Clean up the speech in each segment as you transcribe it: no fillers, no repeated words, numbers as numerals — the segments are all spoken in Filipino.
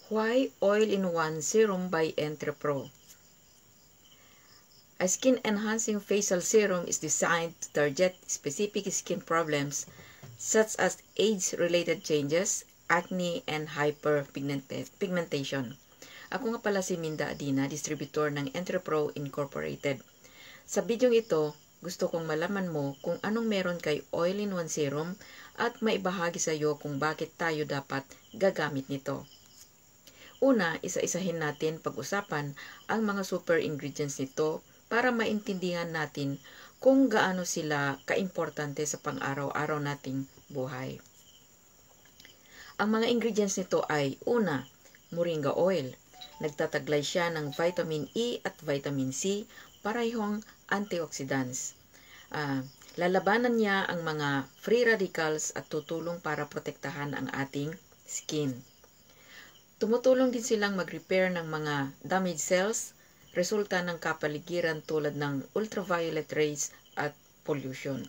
Why All-in-One Serum by Entrepro? A skin-enhancing facial serum is designed to target specific skin problems such as age-related changes, acne, and hyperpigmentation. Ako nga pala si Minda Adina, distributor ng Entrepro Incorporated. Sa bidyong ito, gusto kong malaman mo kung anong meron kay All-in-One Serum at maibahagi sa iyo kung bakit tayo dapat gagamit nito. Una, isa-isahin natin pag-usapan ang mga super ingredients nito para maintindihan natin kung gaano sila kaimportante sa pang-araw-araw nating buhay. Ang mga ingredients nito ay, una, moringa oil. Nagtataglay siya ng vitamin E at vitamin C, parehong antioxidants. Lalabanan niya ang mga free radicals at tutulong para protektahan ang ating skin. Tumutulong din silang mag-repair ng mga damaged cells, resulta ng kapaligiran tulad ng ultraviolet rays at pollution.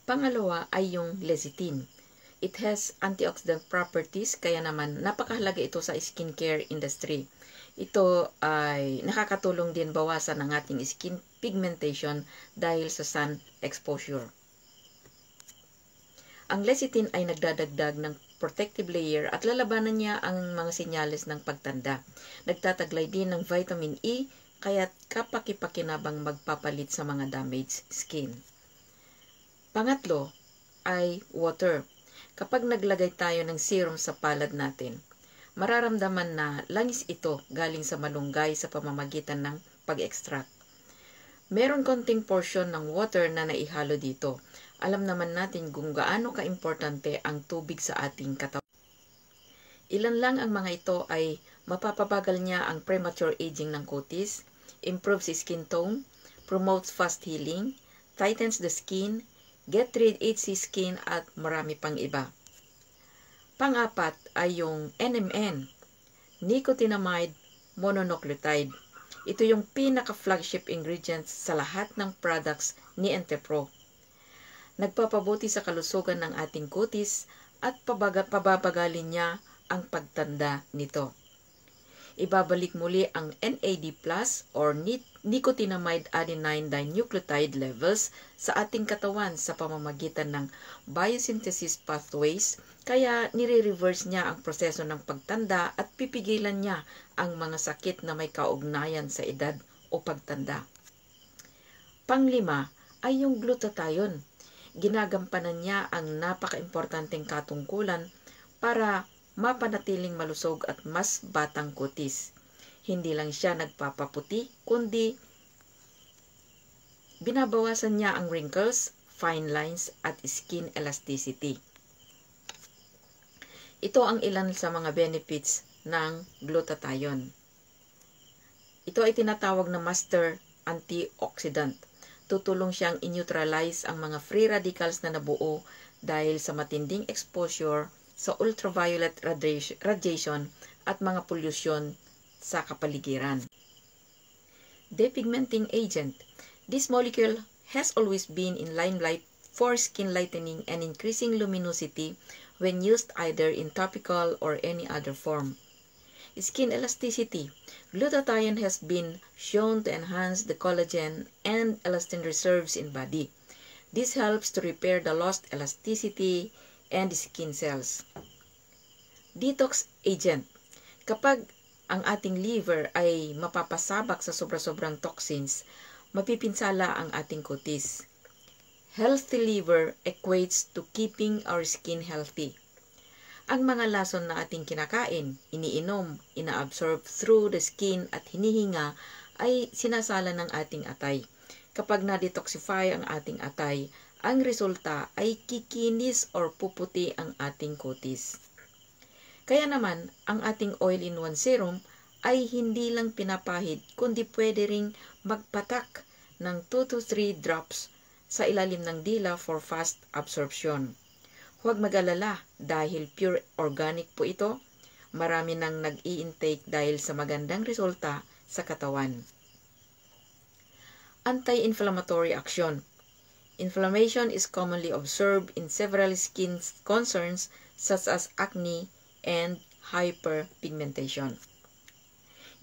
Pangalawa ay yung lecithin. It has antioxidant properties, kaya naman napakahalaga ito sa skincare industry. Ito ay nakakatulong din bawasan ang ating skin pigmentation dahil sa sun exposure. Ang lecithin ay nagdadagdag ng protective layer at lalabanan niya ang mga senyales ng pagtanda. Nagtataglay din ng vitamin E, kaya't kapaki-pakinabang magpapalit sa mga damaged skin. Pangatlo ay water. Kapag naglagay tayo ng serum sa palad natin, mararamdaman na langis ito galing sa malunggay sa pamamagitan ng pag-extract. Meron konting portion ng water na naihalo dito. Alam naman natin kung gaano kaimportante ang tubig sa ating katawan. Ilan lang ang mga ito ay mapapabagal niya ang premature aging ng kutis, improves skin tone, promotes fast healing, tightens the skin, get rid itchy skin at marami pang iba. Pang-apat ay yung NMN, nicotinamide mononucleotide. Ito yung pinaka-flagship ingredients sa lahat ng products ni Entrepro. Nagpapabuti sa kalusugan ng ating kutis at pababagalin niya ang pagtanda nito. Ibabalik muli ang NAD+ or nicotinamide adenine dinucleotide levels sa ating katawan sa pamamagitan ng biosynthesis pathways, kaya nire-reverse niya ang proseso ng pagtanda at pipigilan niya ang mga sakit na may kaugnayan sa edad o pagtanda. Panglima ay yung glutathione. Ginagampanan niya ang napaka-importanteng katungkulan para mapanatiling malusog at mas batang kutis. Hindi lang siya nagpapaputi, kundi binabawasan niya ang wrinkles, fine lines, at skin elasticity. Ito ang ilan sa mga benefits ng glutathione. Ito ay tinatawag na master antioxidant. Tutulong siyang i-neutralize ang mga free radicals na nabuo dahil sa matinding exposure sa ultraviolet radiation at mga pollution sa kapaligiran. Depigmenting agent. This molecule has always been in limelight for skin lightening and increasing luminosity when used either in topical or any other form. Skin elasticity. Glutathione has been shown to enhance the collagen and elastin reserves in body. This helps to repair the lost elasticity and skin cells. Detox agent. Kapag ang ating liver ay mapapasabak sa sobra-sobrang toxins, mapipinsala ang ating kutis. Healthy liver equates to keeping our skin healthy. Ang mga lason na ating kinakain, iniinom, ina-absorb through the skin at hinihinga ay sinasala ng ating atay. Kapag na-detoxify ang ating atay, ang resulta ay kikinis or puputi ang ating kutis. Kaya naman, ang ating all-in-one serum ay hindi lang pinapahid, kundi pwede ring magpatak ng 2 to 3 drops sa ilalim ng dila for fast absorption. Huwag mag-alala dahil pure organic po ito. Marami nang nag-i-intake dahil sa magandang resulta sa katawan. Anti-inflammatory action. Inflammation is commonly observed in several skin concerns such as acne, and hyperpigmentation.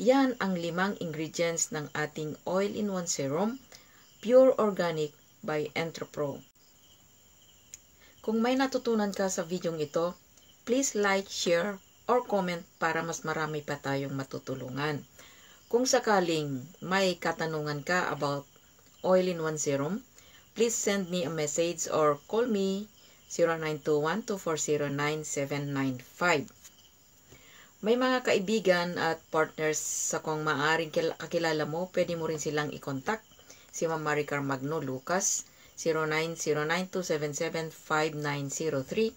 Yan ang 5 ingredients ng ating all-in-one serum, pure organic by Entropro. Kung may natutunan ka sa videong ito, please like, share, or comment para mas marami pa tayong matutulungan. Kung sakaling may katanungan ka about all-in-one serum, please send me a message or call me 0921-240-9795. May mga kaibigan at partners sa kung maaaring kakilala mo, pwede mo rin silang i-contact. Si Ma'am Maricar Magno Lucas, 0909-277-5903.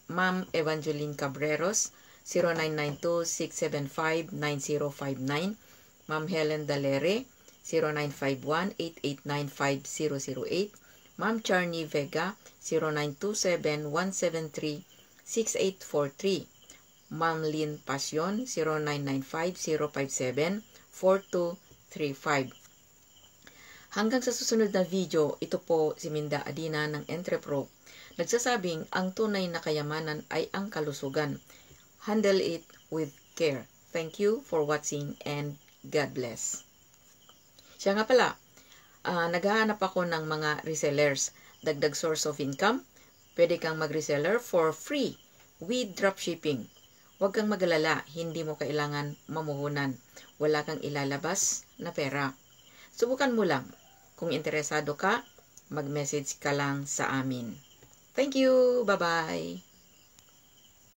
Ma'am Evangeline Cabreros, 0992-675-9059. Ma'am Helen Dalere, 0951-8895-008. Ma'am Charny Vega, 0927-173-6843. Ma'am Lynn Passion, 0995-057-4235. Hanggang sa susunod na video, ito po si Minda Adina ng Entropro. Nagsasabing ang tunay na kayamanan ay ang kalusugan. Handle it with care. Thank you for watching and God bless. Siya nga pala, naghahanap ako ng mga resellers. Dagdag source of income. Pwede kang mag-reseller for free with dropshipping. Huwag kang magalala, hindi mo kailangan mamuhunan. Wala kang ilalabas na pera. Subukan mo lang. Kung interesado ka, mag-message ka lang sa amin. Thank you! Bye-bye!